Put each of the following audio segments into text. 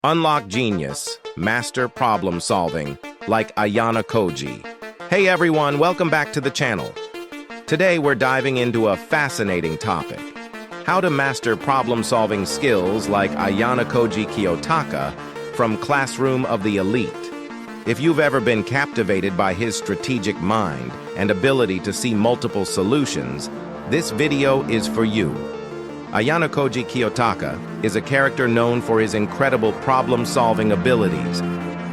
Unlock genius, master problem solving, like Ayanokoji. Hey everyone, welcome back to the channel. Today we're diving into a fascinating topic. How to master problem-solving skills like Ayanokoji Kiyotaka from Classroom of the Elite. If you've ever been captivated by his strategic mind and ability to see multiple solutions, this video is for you. Ayanokoji Kiyotaka is a character known for his incredible problem-solving abilities,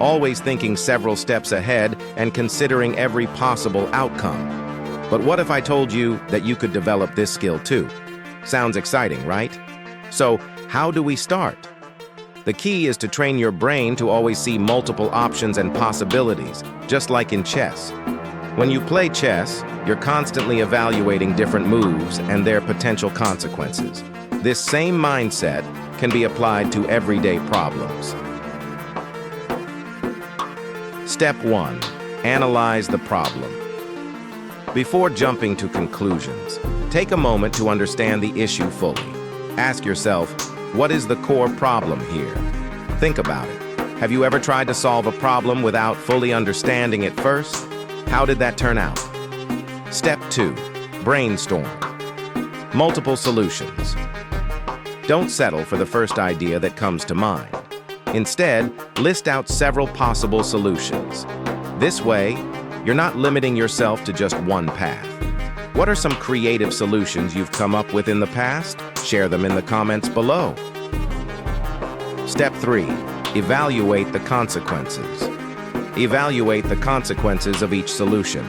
always thinking several steps ahead and considering every possible outcome. But what if I told you that you could develop this skill too? Sounds exciting, right? So, how do we start? The key is to train your brain to always see multiple options and possibilities, just like in chess. When you play chess, you're constantly evaluating different moves and their potential consequences. This same mindset can be applied to everyday problems. Step 1. Analyze the problem. Before jumping to conclusions, take a moment to understand the issue fully. Ask yourself, what is the core problem here? Think about it. Have you ever tried to solve a problem without fully understanding it first? How did that turn out? Step 2. Brainstorm. Multiple solutions. Don't settle for the first idea that comes to mind. Instead, list out several possible solutions. This way, you're not limiting yourself to just one path. What are some creative solutions you've come up with in the past? Share them in the comments below. Step 3. Evaluate the consequences. Evaluate the consequences of each solution.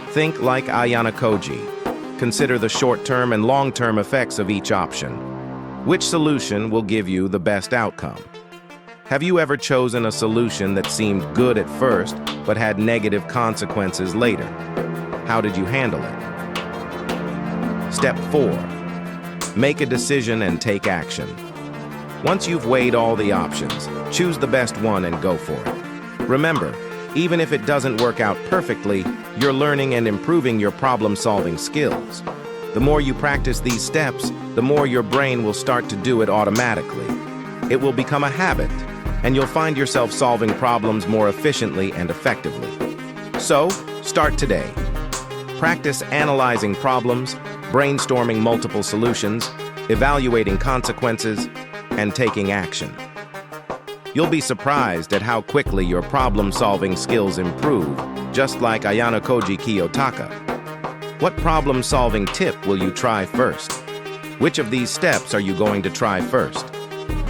Think like Ayanokoji. Consider the short-term and long-term effects of each option. Which solution will give you the best outcome? Have you ever chosen a solution that seemed good at first but had negative consequences later? How did you handle it? Step 4. Make a decision and take action. Once you've weighed all the options, choose the best one and go for it. Remember, even if it doesn't work out perfectly, you're learning and improving your problem-solving skills. The more you practice these steps, the more your brain will start to do it automatically. It will become a habit, and you'll find yourself solving problems more efficiently and effectively. So, start today. Practice analyzing problems, brainstorming multiple solutions, evaluating consequences, and taking action. You'll be surprised at how quickly your problem-solving skills improve, just like Ayanokoji Kiyotaka. What problem-solving tip will you try first? Which of these steps are you going to try first?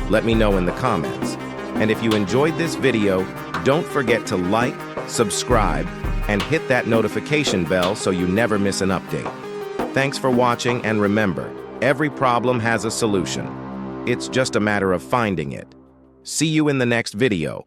Let me know in the comments. And if you enjoyed this video, don't forget to like, subscribe, and hit that notification bell so you never miss an update. Thanks for watching, and remember, every problem has a solution. It's just a matter of finding it. See you in the next video.